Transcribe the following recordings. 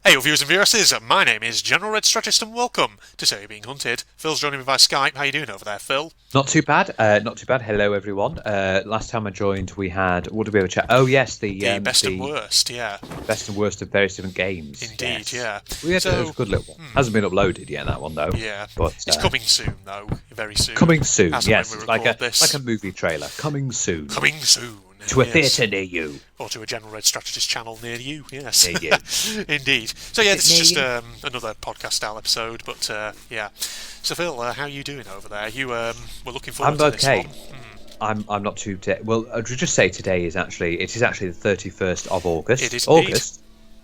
Hey, all viewers and viewers, my name is General Red Strategist and welcome to So You're Being Hunted. Phil's joining me via Skype. How you doing over there, Phil? Not too bad. Not too bad. Hello, everyone. Last time I joined, we had what did we have a chat? Oh, yes, The best and worst, yeah. best and worst of various different games. Indeed, Yes. yeah. We had it was a good little one. Hasn't been uploaded yet, that one though. Yeah, but it's coming soon, though. Very soon. coming soon. As and Yes, when we like record this. a movie trailer. Coming soon Coming soon. to a yes. theatre near you. Or to a General Red Strategist channel near you, yes. Near you. Indeed. So, yeah, this is Near just another podcast-style episode, but, yeah. So, Phil, how are you doing over there? You were looking forward I'm to okay. this one? I'm not too. Well, I'd just say today is actually the 31st of August. It is indeed.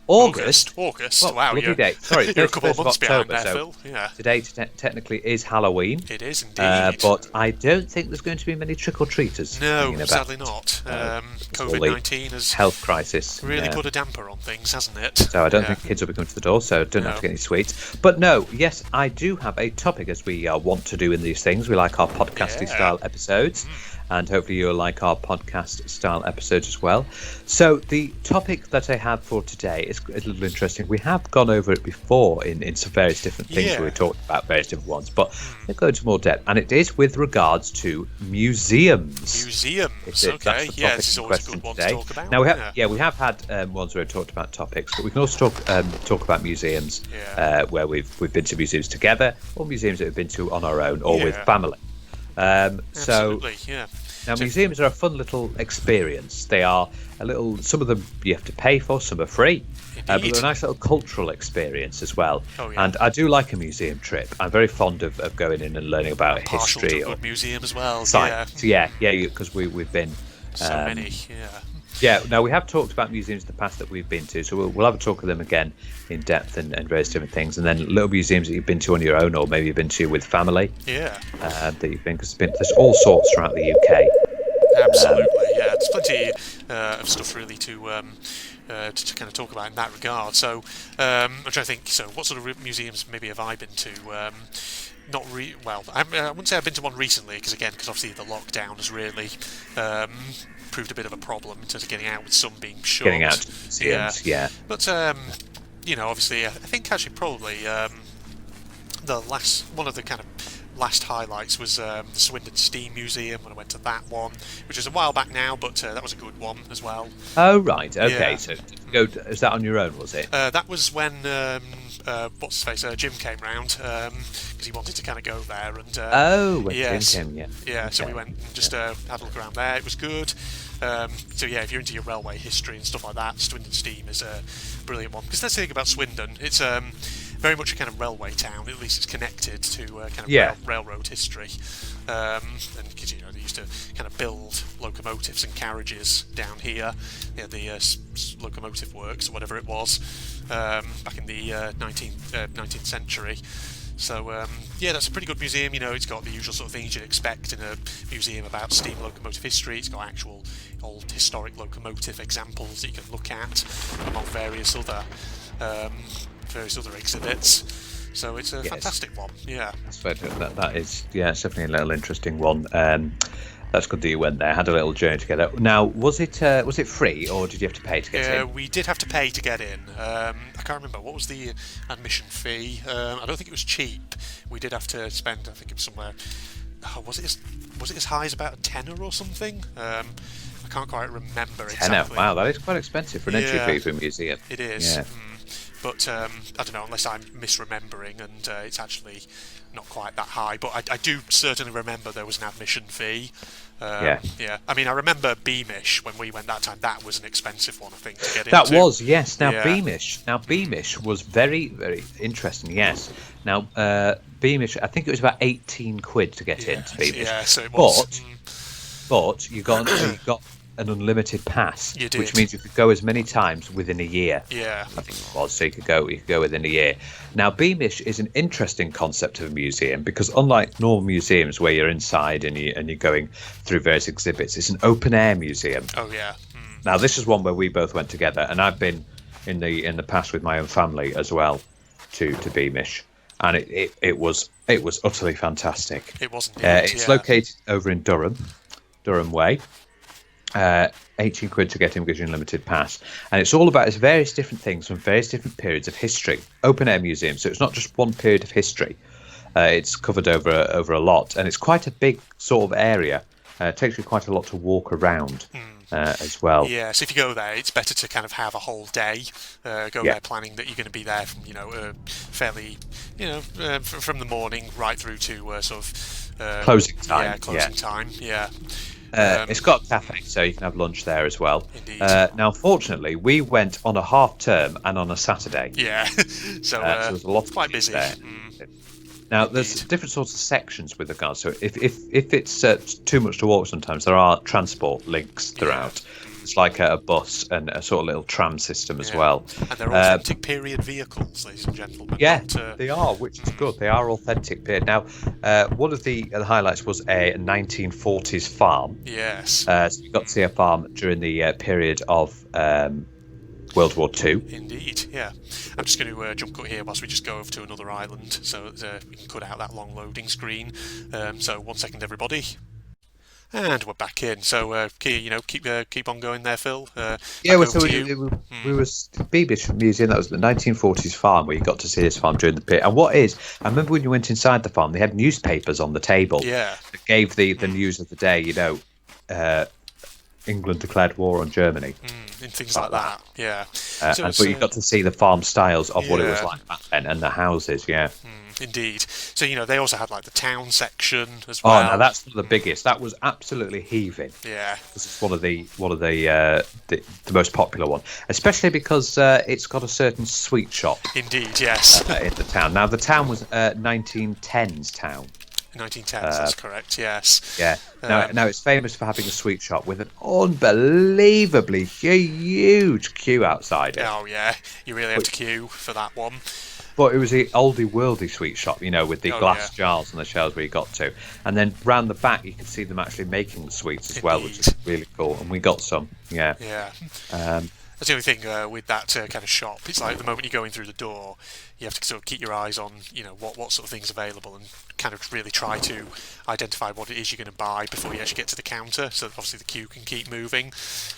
August. Well, wow, lovely day. Sorry, you're a couple of 31st months behind October, there, so Phil. Yeah. Today technically is Halloween. It is indeed. But I don't think there's going to be many trick-or-treaters. No, about. sadly not. COVID-19 has health crisis really put a damper on things, hasn't it? So I don't think kids will be coming to the door, so don't have to get any sweets. But no, yes, I do have a topic, as we want to do in these things. We like our podcasty style episodes. And hopefully you'll like our podcast style episodes as well. So the topic that I have for today is a little interesting. We have gone over it before in some various different things where we talked about various different ones, but we'll go into more depth. And it is with regards to museums. Museums, okay. Yeah, this is always a good one to talk about. Now we have had ones where we talked about topics, but we can also talk about museums where we've been to museums together, or museums that we've been to on our own or with family. Absolutely, yeah. Now, museums are a fun little experience. They are some of them you have to pay for, some are free. But they're a nice little cultural experience as well. Oh, yeah. And I do like a museum trip. I'm very fond of going in and learning about history. To a good museum as well. Science. Yeah, because we've been... so many, yeah. Yeah, now we have talked about museums in the past that we've been to, so we'll have a talk of them again in depth and various different things, and then little museums that you've been to on your own, or maybe you've been to with family. Yeah. That you've been, because there's all sorts throughout the UK. Absolutely, yeah. There's plenty of stuff really to kind of talk about in that regard. So I'm trying to think. So what sort of museums maybe have I been to? I wouldn't say I've been to one recently because obviously the lockdown has really proved a bit of a problem in terms of getting out, with some being shut. Getting out to museums, yeah. But obviously, I think actually probably one of the kind of last highlights was the Swindon Steam Museum when I went to that one, which was a while back now, but that was a good one as well. Oh right, okay. Yeah. So is that on your own? Was it? That was when what's his face, Jim came round because he wanted to kind of go there, and Jim came, yeah. Yeah. So we went and just had a look around there. It was good. So yeah, if you're into your railway history and stuff like that, Swindon Steam is a brilliant one, because that's the thing about Swindon. It's very much a kind of railway town. At least it's connected to kind of railroad history, and because they used to kind of build locomotives and carriages down here. The locomotive works, or whatever it was, back in the 19th century. So that's a pretty good museum. It's got the usual sort of things you'd expect in a museum about steam locomotive history. It's got actual old historic locomotive examples that you can look at, among various other exhibits. So it's a fantastic one. Yeah, that is it's definitely a little interesting one. That's good that you went there. Had a little journey together. Now, was it free, or did you have to pay to get in? We did have to pay to get in. I can't remember what was the admission fee. I don't think it was cheap. We did have to spend. I think it was somewhere. Was it as high as about a tenner or something? I can't quite remember exactly. Wow, that is quite expensive for an entry fee for a museum. It is. Yeah. But I don't know, unless I'm misremembering, and it's actually not quite that high. But I do certainly remember there was an admission fee. I mean, I remember Beamish when we went that time. That was an expensive one, I think, to get into. That was, yes. Now Beamish was very, very interesting. Yes. Now Beamish, I think it was about 18 quid to get into Beamish. Yeah, so it was. But you got an unlimited pass, you did. Which means you could go as many times within a year. Yeah, I think it was. So you could go within a year. Now, Beamish is an interesting concept of a museum, because unlike normal museums where you're inside and you're going through various exhibits, it's an open air museum. Oh yeah. Now, this is one where we both went together, and I've been in the past with my own family as well to Beamish, and it was utterly fantastic. It was indeed. It's located over in Durham Way. £18 to get in because you're limited pass, and it's all about various different things from various different periods of history. Open air museum, so it's not just one period of history. It's covered over a lot, and it's quite a big sort of area. It takes you quite a lot to walk around as well. Yeah, so if you go there, it's better to kind of have a whole day. There planning that you're going to be there from fairly from the morning right through to sort of closing time. Yeah, closing time. Yeah. It's got a cafe, so you can have lunch there as well. Indeed. Now, fortunately, we went on a half term and on a Saturday. Yeah, so there's a lot quite busy. There. Now, there's different sorts of sections with the guards. So if it's too much to walk, sometimes there are transport links throughout. It's like a bus and a sort of little tram system as well. And they're authentic period vehicles, ladies and gentlemen. Yeah, they are, which is good. They are authentic period. Now, one of the highlights was a 1940s farm. Yes. So you got to see a farm during the period of World War II. Indeed, yeah. I'm just going to jump cut here whilst we just go over to another island, so that we can cut out that long loading screen. So 1 second, everybody. And we're back in. So, keep on going there, Phil. We was Beamish Museum. That was the 1940s farm where you got to see this farm during the period. And I remember when you went inside the farm, they had newspapers on the table. Yeah. That gave the news of the day. England declared war on Germany. And things like that. Yeah. But you got to see the farm styles of what it was like back then and the houses. Yeah. Indeed. So they also had like the town section as well. Oh, now that's one of the biggest. That was absolutely heaving. Yeah. This is one of the most popular one, especially because it's got a certain sweet shop. Indeed, yes. In the town. Now the town was 1910s town. 1910s, that's correct. Yes. Yeah. Now it's famous for having a sweet shop with an unbelievably huge queue outside it. Oh yeah, you really had to queue for that one. But it was the oldie worldy sweet shop, with the glass jars on the shelves where you got to. And then round the back, you could see them actually making the sweets as well, which is really cool. And we got some, yeah. Yeah. That's the only thing with that kind of shop. It's like the moment you go in through the door, you have to sort of keep your eyes on, what sort of things available and kind of really try to identify what it is you're going to buy before you actually get to the counter, so that obviously the queue can keep moving.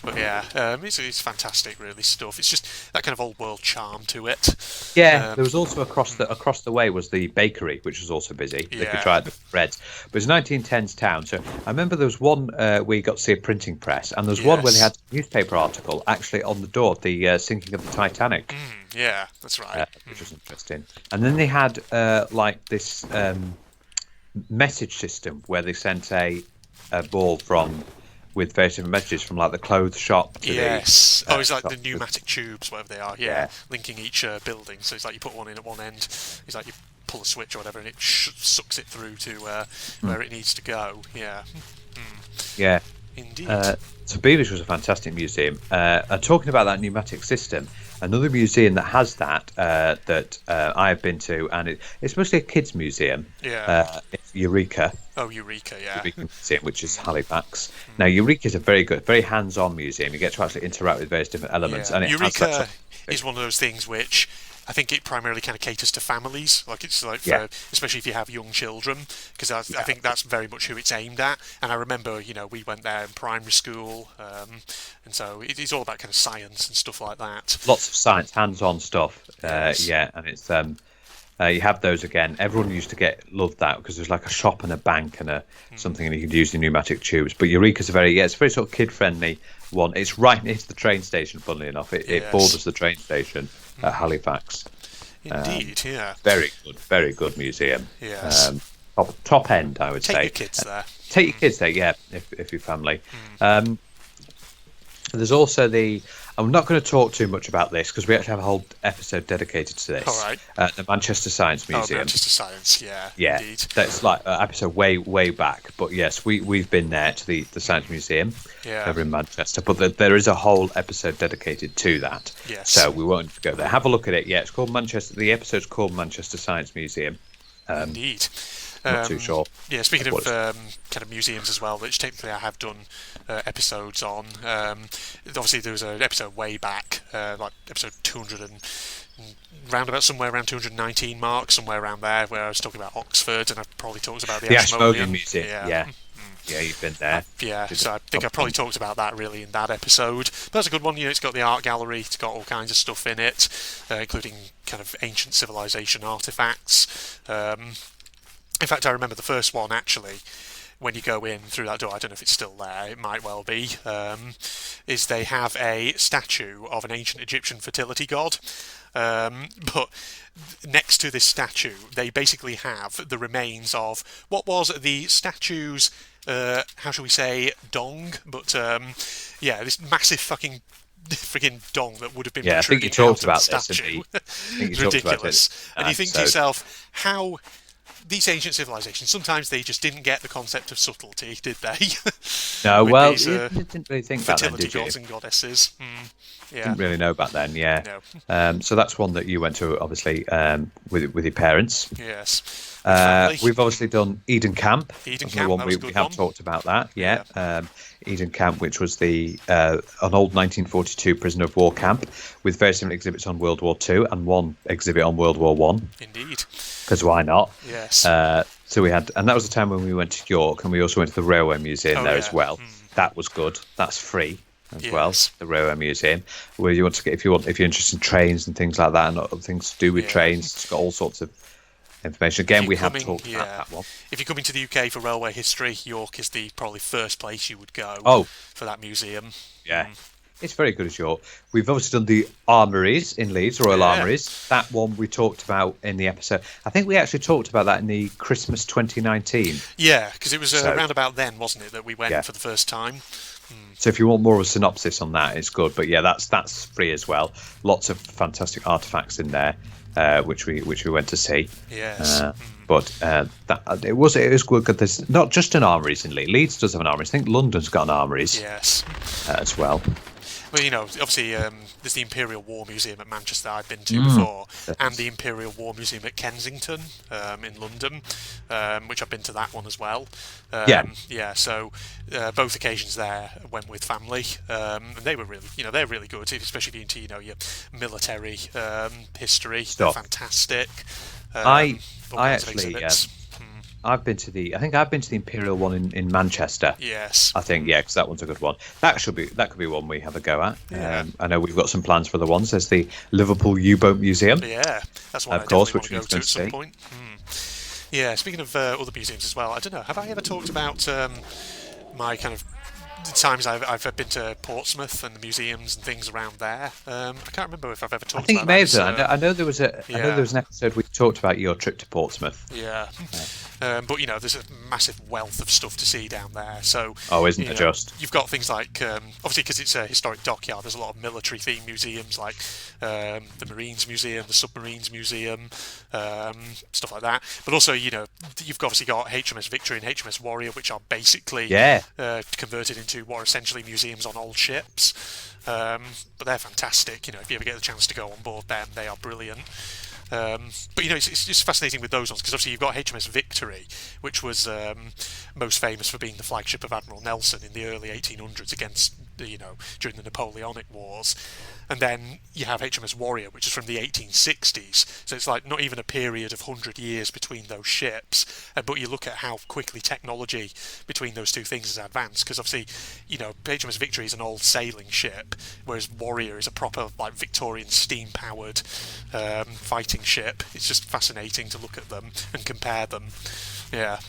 But it's fantastic, really, stuff. It's just that kind of old world charm to it. Yeah, there was also across the way was the bakery, which was also busy. They could try the breads. But it's 1910s town, so I remember there was one where you got to see a printing press, and there was one where they had a newspaper article actually on the door, the sinking of the Titanic. Yeah, that's right. Which was interesting. And then they had this message system where they sent a ball with various different messages from like the clothes shop to it's like the pneumatic tubes, whatever they are, linking each building. So it's like you put one in at one end, it's like you pull a switch or whatever and it sucks it through to where it needs to go. Yeah. Indeed. So Beamish was a fantastic museum. And talking about that pneumatic system, another museum that has that I have been to, and it's mostly a kids' museum. Yeah. It's Eureka. Oh, Eureka, yeah. Eureka Museum, which is Halifax. Now, Eureka is a very hands-on museum. You get to actually interact with various different elements. Yeah. And Eureka is one of those things which I think it primarily kind of caters to families, like it's like for, especially if you have young children, because I think that's very much who it's aimed at. And I remember, we went there in primary school, and so it's all about kind of science and stuff like that. Lots of science, hands-on stuff. Yes. And it's you have those again. Everyone used to love that because there's like a shop and a bank and something, and you could use the pneumatic tubes. But Eureka's it's a very sort of kid-friendly one. It's right near the train station, funnily enough. It borders the train station at Halifax. Indeed, Very good museum. Yes. Top end, I would say. Take your kids there. Take your kids there, yeah, if your family. There's also I'm not going to talk too much about this because we actually have a whole episode dedicated to this. All right. The Manchester Science Museum. Oh, Manchester Science, yeah. Indeed. That's like an episode way back. But yes, we've been there to the Science Museum over in Manchester. But there is a whole episode dedicated to that. Yes. So we won't go there. Have a look at it. Yeah, it's called Manchester. The episode's called Manchester Science Museum. Indeed. Not too sure. Yeah, speaking of kind of museums as well, which technically I have done episodes on. Obviously, there was an episode way back, like episode 200 and somewhere around 219 mark, somewhere around there, where I was talking about Oxford, and I've probably talked about the Ashmolean Museum. Yeah. Yeah, you've been there. Yeah, so I think I probably talked about that really in that episode. But that's a good one. It's got the art gallery. It's got all kinds of stuff in it, including kind of ancient civilization artifacts. In fact, I remember the first one actually. When you go in through that door, I don't know if it's still there, it might well be, is they have a statue of an ancient Egyptian fertility god. But next to this statue, they basically have the remains of what was the statue's, how shall we say, dong? But this massive fucking friggin' dong that would have been protruding out of the statue. It's ridiculous. And you think to yourself, how... These ancient civilizations, sometimes they just didn't get the concept of subtlety, did they? No, well, you didn't really think about that, did you? Fertility gods and goddesses. Yeah. Didn't really know back then, yeah. No. So that's one that you went to, obviously, with your parents. Yes. We've obviously done Eden Camp. Eden Camp, one we have talked about that, yeah. Eden Camp, which was an old 1942 prisoner of war camp with very similar exhibits on World War II and one exhibit on World War One. Indeed. Because why not? Yes. So we had, and that was the time when we went to York, and we also went to the Railway Museum there as well. That was good. That's free as well. The Railway Museum, where you want to get if you're interested in trains and things like that, and other things to do with trains. It's got all sorts of information. Again, we have talked about that one. If you're coming to the UK for railway history, York is the probably first place you would go for that museum. Yeah. It's very good as York. We've obviously done the Armories in Leeds, Royal Armouries. That one we talked about in the episode. I think we actually talked about that in the Christmas 2019. Yeah, because it was around about then, wasn't it, that we went for the first time. So if you want more of a synopsis on that, it's good. But yeah, that's free as well. Lots of fantastic artifacts in there, which we went to see. Yes. But it was good. There's not just an Armories in Leeds. Leeds does have an Armories. I think London's got an Armories. Yes. As well. Well, obviously, there's the Imperial War Museum at Manchester I've been to before, and the Imperial War Museum at Kensington in London, which I've been to that one as well. So both occasions there went with family, and they were really, they're really good, especially if you're into, your military history. They're fantastic. I've been to the Imperial one in Manchester. Yes. I think, because that one's a good one. That could be one we have a go at. Yeah. I know we've got some plans for the ones. There's the Liverpool U-boat Museum. Yeah, that's one of course, which we we're going to at some point. Yeah, speaking of other museums as well, I don't know, have I ever talked about my kind of the times I've been to Portsmouth and the museums and things around there? I can't remember if I've ever talked about that. I think you may have done. I know there was an episode we talked about your trip to Portsmouth. Yeah. But there's a massive wealth of stuff to see down there. So isn't it just? You've got things like obviously because it's a historic dockyard. There's a lot of military themed museums like the Marines Museum, the Submarines Museum, stuff like that. But also you've obviously got HMS Victory and HMS Warrior, which are basically converted into what are essentially museums on old ships. But they're fantastic. If you ever get the chance to go on board them, they are brilliant. But it's just fascinating with those ones because obviously you've got HMS Victory, which was most famous for being the flagship of Admiral Nelson in the early 1800s against during the Napoleonic Wars, and then you have HMS Warrior, which is from the 1860s. So it's like not even a period of 100 years between those ships. But you look at how quickly technology between those two things has advanced, because obviously HMS Victory is an old sailing ship, whereas Warrior is a proper Victorian steam-powered fighting ship. It's just fascinating to look at them and compare them. Yeah.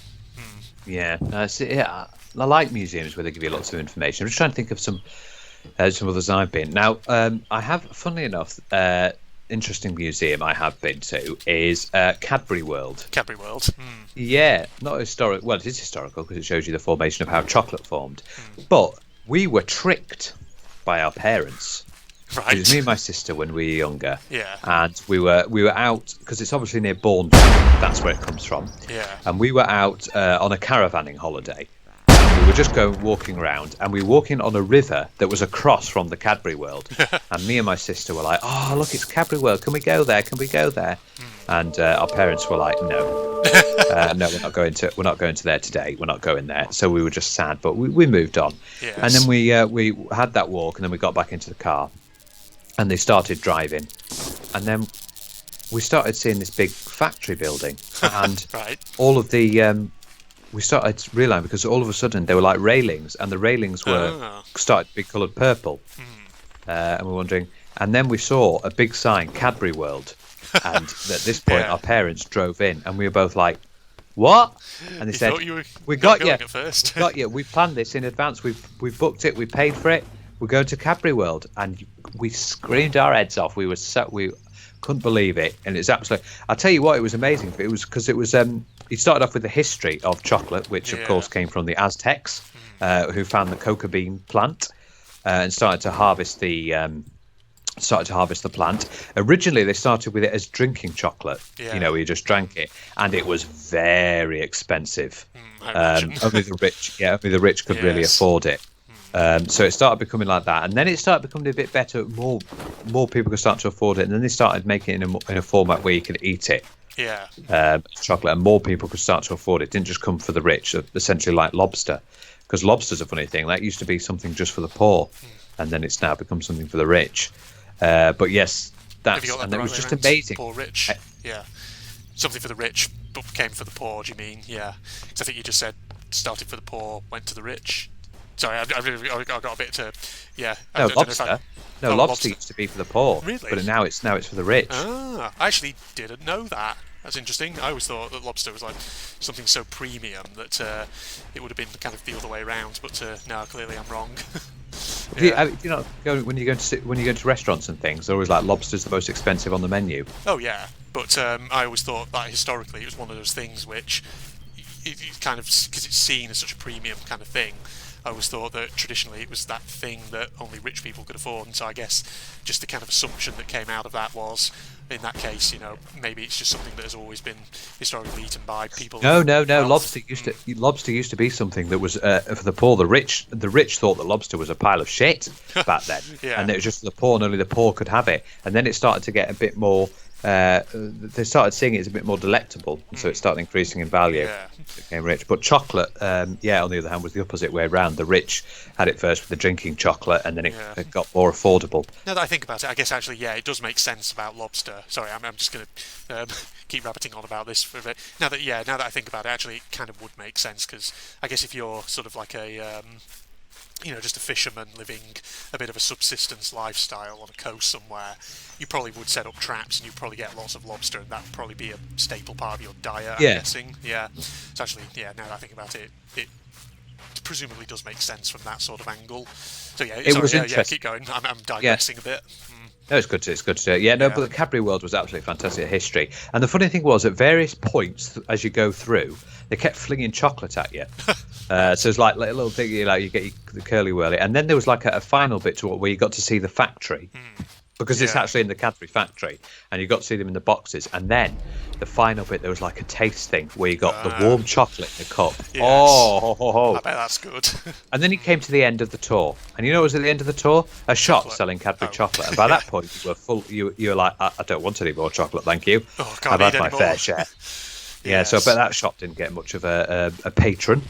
I like museums where they give you lots of information. I'm just trying to think of some others I've been. Now, I have, funnily enough, interesting museum I have been to is Cadbury World. Cadbury World. Yeah, not historic. Well, it is historical because it shows you the formation of how chocolate formed. But we were tricked by our parents. Right. It was me and my sister when we were younger. Yeah. And we were out because it's obviously near Bournemouth. That's where it comes from. Yeah. And we were out on a caravanning holiday. And we were just walking around, and we were walking on a river that was across from the Cadbury World. And me and my sister were like, "Oh, look, it's Cadbury World. Can we go there? Can we go there?" And our parents were like, "No, no, we're not going to there today. We're not going there." So we were just sad, but we moved on. Yes. And then we had that walk, and then we got back into the car. And they started driving, and then we started seeing this big factory building, and right. all of the we started to realise, because all of a sudden they were like railings, and the railings were started to be coloured purple, and we're wondering. And then we saw a big sign, Cadbury World, and at this point our parents drove in, and we were both like, "What?" And they said, "We got you. At first. We got you. We planned this in advance. We've booked it. We paid for it. We're going to Cadbury World." And we screamed our heads off. We couldn't believe it, and it's absolutely. I'll tell you what, it was amazing. It was because it was. It started off with the history of chocolate, which of course came from the Aztecs, who found the coca bean plant and started to harvest the plant. Originally, they started with it as drinking chocolate. You know, you just drank it, and it was very expensive. Only the rich could really afford it. So it started becoming like that, and then it started becoming a bit better. More people could start to afford it, and then they started making it in a format where you could eat it. Chocolate, and more people could start to afford it. It didn't just come for the rich, essentially like lobster, because lobster's a funny thing. That used to be something just for the poor, and then it's now become something for the rich. But yes, it was just amazing. Poor rich, something for the rich, but came for the poor. Do you mean? Yeah, because I think you just said started for the poor, went to the rich. Sorry, I got a bit to. No, lobster. Lobster used to be for the poor. Really? But now it's for the rich. I actually didn't know that. That's interesting. I always thought that lobster was like something so premium that it would have been kind of the other way around. But no, clearly I'm wrong. When you go to restaurants and things, they're always like lobster's the most expensive on the menu. Oh yeah, but I always thought that historically it was one of those things which it kind of, because it's seen as such a premium kind of thing. I always thought that traditionally it was that thing that only rich people could afford, and so I guess just the kind of assumption that came out of that was, in that case, maybe it's just something that has always been historically eaten by people. No. Lobster used to be something that was for the poor. The rich thought that lobster was a pile of shit back then, and it was just for the poor, and only the poor could have it. And then it started to get a bit more. They started seeing it as a bit more delectable, and so it started increasing in value. It became rich. But chocolate, on the other hand, was the opposite way around. The rich had it first with the drinking chocolate, and then it got more affordable. Now that I think about it, I guess actually, it does make sense about lobster. Sorry, I'm just going to keep rabbiting on about this for a bit. Now that I think about it, actually, it kind of would make sense, because I guess if you're sort of like a just a fisherman living a bit of a subsistence lifestyle on a coast somewhere, you probably would set up traps and you'd probably get lots of lobster, and that would probably be a staple part of your diet, I'm guessing. So actually, now that I think about it, it presumably does make sense from that sort of angle. So keep going. I'm digressing a bit. No, it's good to but the Cadbury World was absolutely fantastic history. And the funny thing was, at various points as you go through, they kept flinging chocolate at you. So it's like a little thing, you get the curly whirly. And then there was like a final bit to it where you got to see the factory. Because it's actually in the Cadbury factory, and you got to see them in the boxes. And then the final bit, there was like a taste thing where you got the warm chocolate in the cup. Yes. I bet that's good. And then you came to the end of the tour, and you know what was at the end of the tour? A shop selling Cadbury chocolate. And by that point, you were full. You were like, I don't want any more chocolate, thank you. I've had my fair share. So I bet that shop didn't get much of a patronage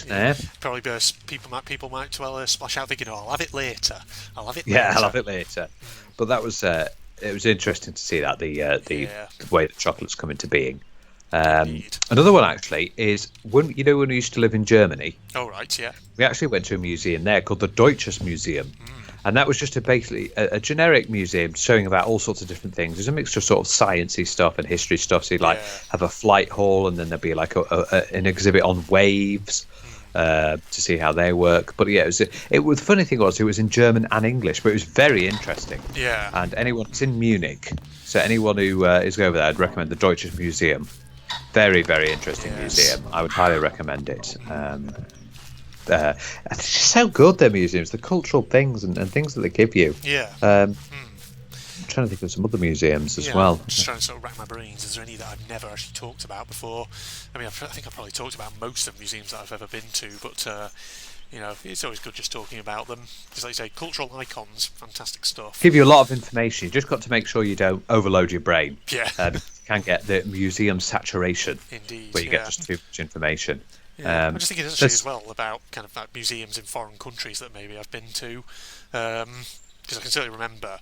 there. Probably people might well splash out thinking, I'll have it later. I'll have it later. But that was it was interesting to see that the way that chocolate's come into being. Another one actually is when we used to live in Germany. Oh right, yeah. We actually went to a museum there called the Deutsches Museum. And that was just basically a generic museum showing about all sorts of different things. There's a mixture of sort of sciencey stuff and history stuff. So you'd have a flight hall, and then there'd be like an exhibit on waves to see how they work. But the funny thing was, it was in German and English, but it was very interesting. Yeah. And it's in Munich, so anyone who is over there, I'd recommend the Deutsches Museum. Very, very interesting museum. I would highly recommend it. It's just so good, their museums, the cultural things and things that they give you. I'm trying to think of some other museums as well. I'm just trying to sort of rack my brains. Is there any that I've never actually talked about before? I mean, I think I've probably talked about most of the museums that I've ever been to, but it's always good just talking about them. Because like you say, cultural icons, fantastic stuff. Give you a lot of information. You just got to make sure you don't overload your brain. Yeah. You can get the museum saturation. Indeed. Where you get just too much information. I'm just thinking actually as well about kind of like museums in foreign countries that maybe I've been to. because I can certainly remember,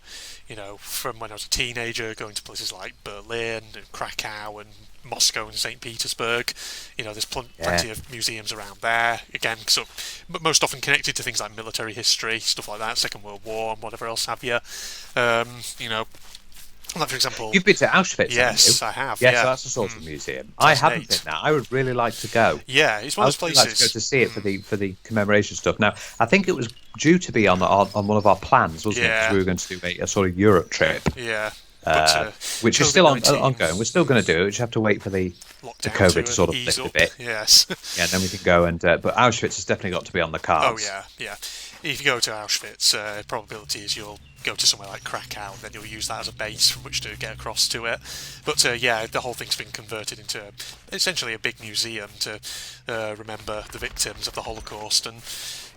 from when I was a teenager, going to places like Berlin and Krakow and Moscow and St. Petersburg. There's plenty of museums around there. Again, but most often connected to things like military history, stuff like that, Second World War, and whatever else have you. Like, for example, you've been to Auschwitz. Yes, haven't you? I have. Yes, yeah. so that's a sort of museum. I haven't been there. I would really like to go. Yeah, it's one of those places. I'd like to go to see it for the commemoration stuff. Now, I think it was due to be on one of our plans, wasn't it? Because we were going to do a sort of Europe trip. Yeah. Which is still ongoing. We're still going to do it. We just have to wait for the COVID to sort of lift a bit. Yes. Yeah, and then we can go but Auschwitz has definitely got to be on the cards. Oh yeah. If you go to Auschwitz, probability is you'll go to somewhere like Krakow, and then you'll use that as a base from which to get across to it. But the whole thing's been converted into essentially a big museum to remember the victims of the Holocaust. And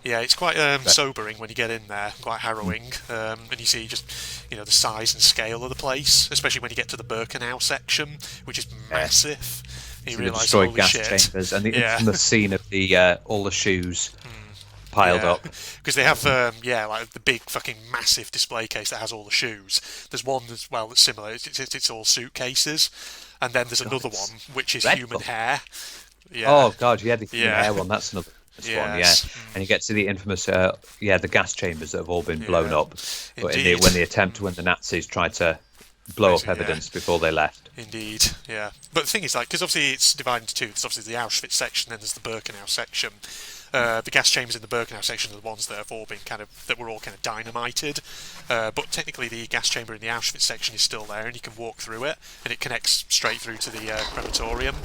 yeah, it's quite sobering when you get in there, quite harrowing, and you see just the size and scale of the place, especially when you get to the Birkenau section, which is massive. You realise, destroyed holy gas shit. chambers and the infamous scene of the all the shoes piled up, because they have like the big fucking massive display case that has all the shoes. There's one as well that's similar. It's all suitcases, and then there's another one which is human hair. Yeah. Oh god, the human hair one. That's another one. Yeah, and you get to the infamous the gas chambers that have all been blown up. But when the Nazis tried to blow up evidence before they left. Indeed, yeah. But the thing is, because obviously it's divided into two. There's obviously the Auschwitz section, then there's the Birkenau section. The gas chambers in the Birkenau section are the ones that have all been that were all kind of dynamited. But technically, the gas chamber in the Auschwitz section is still there, and you can walk through it, and it connects straight through to the crematorium.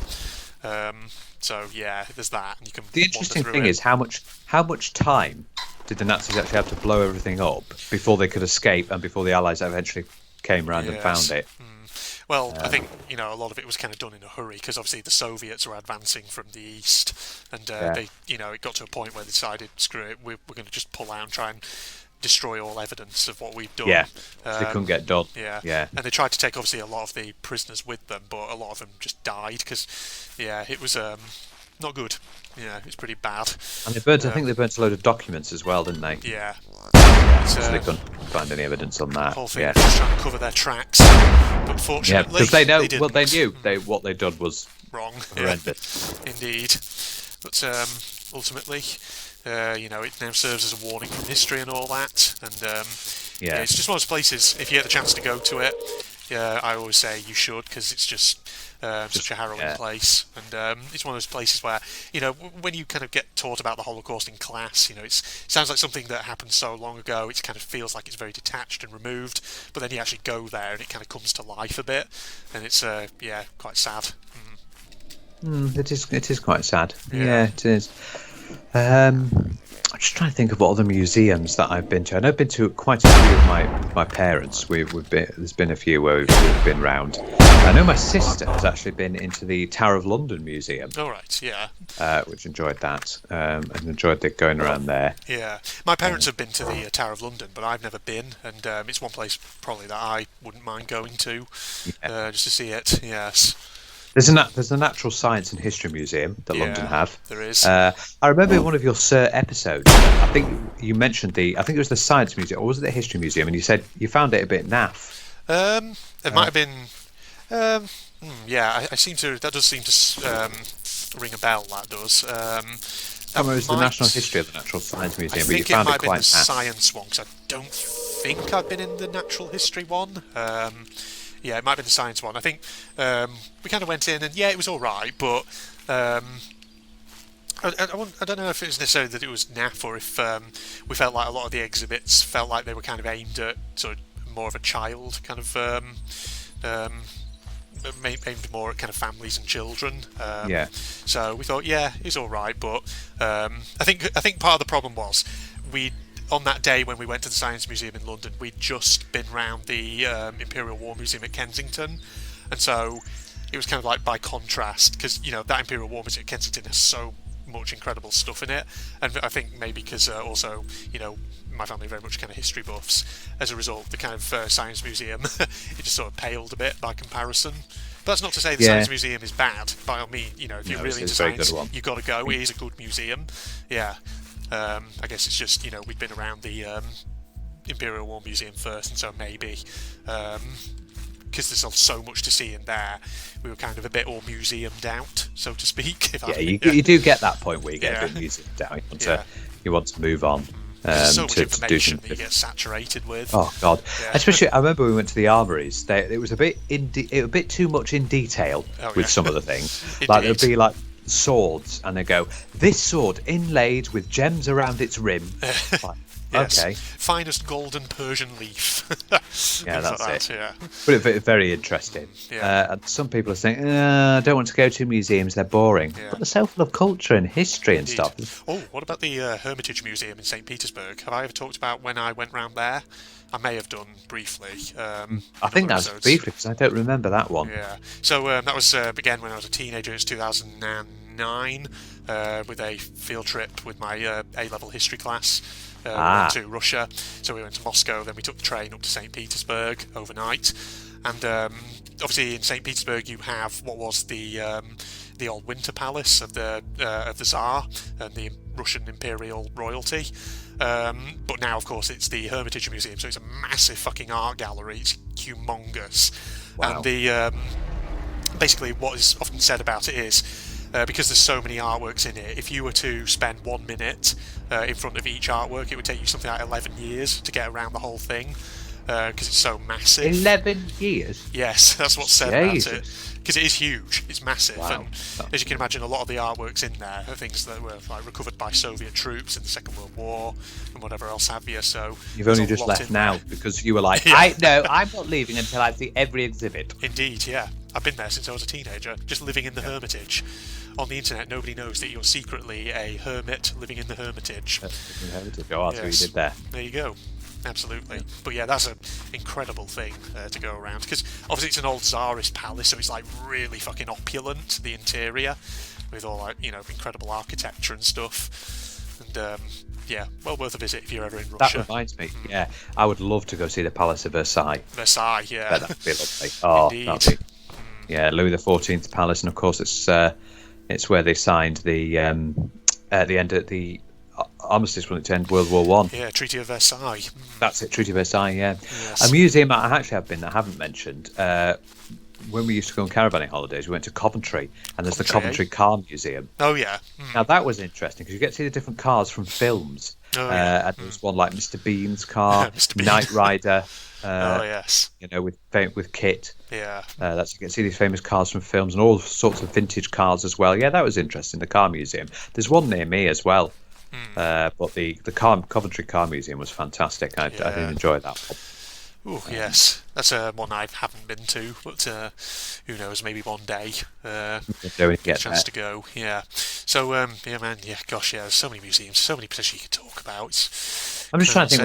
So yeah, there's that, and you can. The interesting thing is how much time did the Nazis actually have to blow everything up before they could escape, and before the Allies eventually came around and found it? Well, I think a lot of it was kind of done in a hurry, because obviously the Soviets were advancing from the east, and they it got to a point where they decided, screw it, we're going to just pull out and try and destroy all evidence of what we've done. Yeah, they couldn't get done. Yeah, and they tried to take obviously a lot of the prisoners with them, but a lot of them just died because it was not good. Yeah, it's pretty bad. And they burnt. I think they burnt a load of documents as well, didn't they? Yeah. So they couldn't find any evidence on that. The whole thing was just trying to cover their tracks, but fortunately, because they know. they knew what they'd done was wrong. Horrendous. Yeah. Indeed, but ultimately, it now serves as a warning from history and all that. And it's just one of those places. If you get the chance to go to it, I always say you should, because it's just such a harrowing place, and it's one of those places where when you kind of get taught about the Holocaust in class, it sounds like something that happened so long ago. It kind of feels like it's very detached and removed, but then you actually go there and it kind of comes to life a bit, and it's quite sad. It is quite sad. Yeah, it is. I'm just trying to think of what other museums that I've been to. I know I've been to quite a few of my parents. There's been a few where we've been round. I know my sister has actually been into the Tower of London Museum. All right, yeah. Which enjoyed that, and enjoyed going around there. Yeah, my parents have been to the Tower of London, but I've never been, and it's one place probably that I wouldn't mind going to, just to see it. Yes. There's a Natural Science and History Museum that London have. There is. I remember in one of your Sir episodes, I think you mentioned I think it was the Science Museum, or was it the History Museum, and you said you found it a bit naff. It might have been. I seem to. That does seem to ring a bell. That does. It was the National History of the Natural Science Museum, but you found it quite naff. I think it might have been the Science one, because I don't think I've been in the Natural History one. Yeah, it might have been the science one. I think we kind of went in, and it was all right, but I don't know if it was necessarily that it was naff, or if we felt like a lot of the exhibits felt like they were kind of aimed at sort of more of a child kind of aimed more at kind of families and children. So we thought, it's all right, but I think part of the problem was on that day when we went to the Science Museum in London, we'd just been round the Imperial War Museum at Kensington, and so it was kind of like by contrast, because that Imperial War Museum at Kensington has so much incredible stuff in it, and I think maybe because also my family are very much kind of history buffs. As a result, the kind of Science Museum it just sort of paled a bit by comparison. But that's not to say the Science Museum is bad. By all means, if you're really into science, you've got to go. It is a good museum. Yeah. I guess it's just we've been around the Imperial War Museum first, and so maybe because there's so much to see in there, we were kind of a bit all museumed out, so to speak. You do get that point where you get a bit museumed out. You want to move on. So much to information do that you get saturated with. Oh God! Especially, I remember we went to the Armories. It was a bit too much in detail with some of the things. Like there'd be like swords, and they go, "This sword inlaid with gems around its rim." Like, okay. Finest golden Persian leaf. Yeah, that's like it. Yeah. But very interesting. Yeah. And some people are saying, I don't want to go to museums, they're boring. Yeah. But they're so full of culture and history and stuff. Oh, what about the Hermitage Museum in St. Petersburg? Have I ever talked about when I went round there? I may have done briefly. I think that's briefly, because I don't remember that one. Yeah. So that was, again, when I was a teenager. It was 2009 with a field trip with my A-level history class. We went to Russia, so we went to Moscow, then we took the train up to St. Petersburg overnight, and obviously in St. Petersburg you have what was the old Winter Palace of the Tsar and the Russian Imperial royalty, but now of course it's the Hermitage Museum, so it's a massive fucking art gallery. It's humongous. Wow. And the basically what is often said about it is, because there's so many artworks in it, if you were to spend 1 minute in front of each artwork, it would take you something like 11 years to get around the whole thing, because it's so massive. 11 years? Yes, that's what's said about it. Jesus. Because it is huge, it's massive, Wow. and as you can imagine, a lot of the artworks in there are things that were like recovered by Soviet troops in the Second World War and whatever else have you. So you've only just left now because you were like, I'm not leaving until I see every exhibit. Indeed, yeah. I've been there since I was a teenager, just living in the Hermitage. On the internet, nobody knows that you're secretly a hermit living in the Hermitage. Oh, that's what you did there. There you go. Absolutely. But yeah, that's an incredible thing to go around, because obviously it's an old Tsarist palace, so it's like really fucking opulent, the interior, with all like, incredible architecture and stuff. And yeah, well worth a visit if you're ever in Russia. That reminds me, I would love to go see the Palace of Versailles. Yeah. That'd be lovely. Oh, Indeed. that'd be, Louis XIV's palace, and of course it's where they signed the at the end of the armistice when it ended World War One. Yeah, Treaty of Versailles. That's it, Treaty of Versailles. Yeah, yes. A museum I actually have been that I haven't mentioned. When we used to go on caravanning holidays, we went to Coventry, and there's the Coventry Car Museum. Oh yeah. Now that was interesting because you get to see the different cars from films. And there's one like Mr. Bean's car, Knight Rider. Oh yes. With Kit. Yeah. You get to see these famous cars from films and all sorts of vintage cars as well. Yeah, that was interesting. The car museum. There's one near me as well. But the Coventry Car Museum was fantastic. I did enjoy that one. Oh yes, that's one I haven't been to, but who knows? Maybe one day get a chance to go. Yeah. So gosh, there's so many museums, so many places you could talk about. I'm just trying to think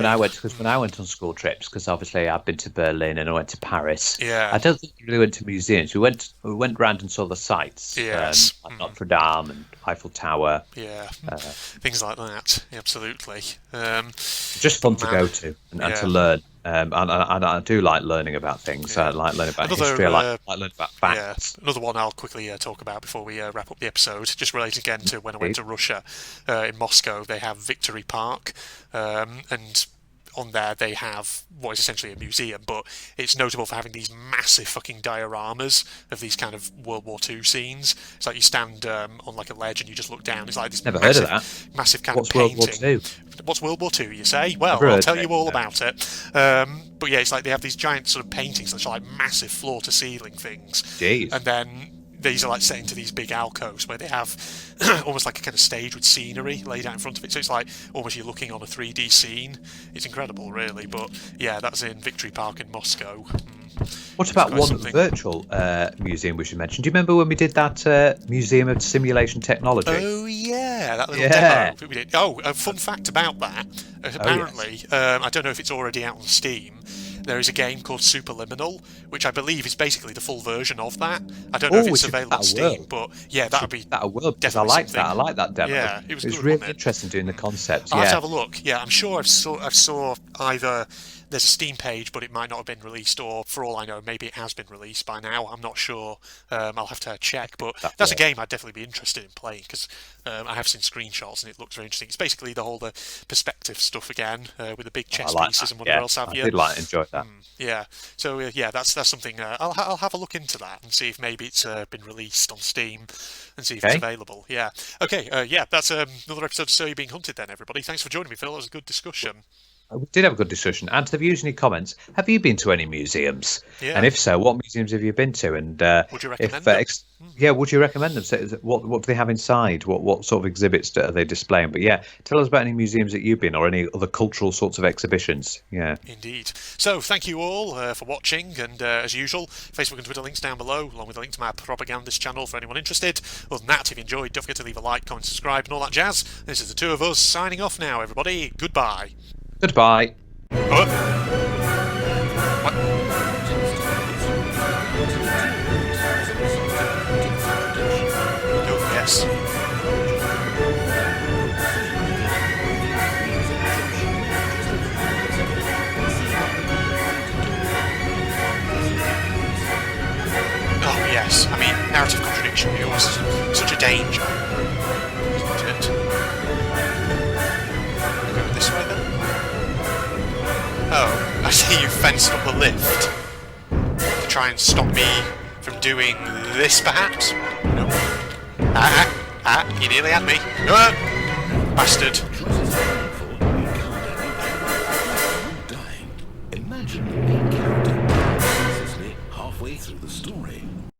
when I went on school trips, because obviously I've been to Berlin and I went to Paris. Yeah. I don't think we really went to museums. We went round and saw the sights. Yes. Like Notre Dame and Eiffel Tower. Yeah. Things like that. Absolutely. Just fun to go to and to learn. And I do like learning about things. I like learning about history. I like learning about facts. Yeah. Another one I'll quickly talk about before we wrap up the episode, just related again to when I went to Russia. In Moscow, they have Victory Park, and on there they have what is essentially a museum, but it's notable for having these massive fucking dioramas of these kind of World War II scenes. It's like you stand on like a ledge and you just look down. It's like this massive kind of painting. What's World War II? What's World War II, you say? Well, I'll tell you all about it. But yeah, it's like they have these giant sort of paintings that are like massive floor-to-ceiling things. Jeez. And then these are like set into these big alcoves where they have almost like a kind of stage with scenery laid out in front of it. So it's like almost you're looking on a 3D scene. It's incredible, really. But yeah, that's in Victory Park in Moscow. What about one virtual museum we should mention? Do you remember when we did that Museum of Simulation Technology? Oh, yeah, that little demo that we did. Oh, a fun fact about that. Apparently, I don't know if it's already out on Steam, there is a game called Superliminal, which I believe is basically the full version of that. I don't know if it's available on Steam, but yeah, that would be definitely I like that. I like that demo. Yeah, it was good, really interesting doing the concepts. I'll have to have a look. Yeah, I'm sure I saw either there's a Steam page, but it might not have been released, or for all I know, maybe it has been released by now. I'm not sure. I'll have to check, but that's a game I'd definitely be interested in playing, because I have seen screenshots and it looks very interesting. It's basically the whole perspective stuff again, with the big chess pieces and whatever else have you. I did enjoy that. Yeah, so yeah, that's something. I'll have a look into that and see if maybe it's been released on Steam and see if it's available. Yeah. Okay. Yeah, that's another episode of So You're Being Hunted then, everybody. Thanks for joining me, Phil. That was a good discussion. We did have a good discussion. And to the views in your comments, have you been to any museums? Yeah. And if so, what museums have you been to? And would you recommend them? Yeah, would you recommend them? So, what do they have inside? What sort of exhibits are they displaying? But yeah, tell us about any museums that you've been, or any other cultural sorts of exhibitions. Yeah. Indeed. So thank you all for watching, and as usual, Facebook and Twitter links down below, along with a link to my propagandist channel for anyone interested. Other than that, if you enjoyed, don't forget to leave a like, comment, subscribe, and all that jazz. This is the two of us signing off now, everybody. Goodbye. Goodbye. What? Oh, yes. Oh, yes. I mean, narrative contradiction. It was such a danger. Isn't it? Go this way then? Oh, I see you fenced up the lift to try and stop me from doing this, perhaps? No. You nearly had me. Bastard.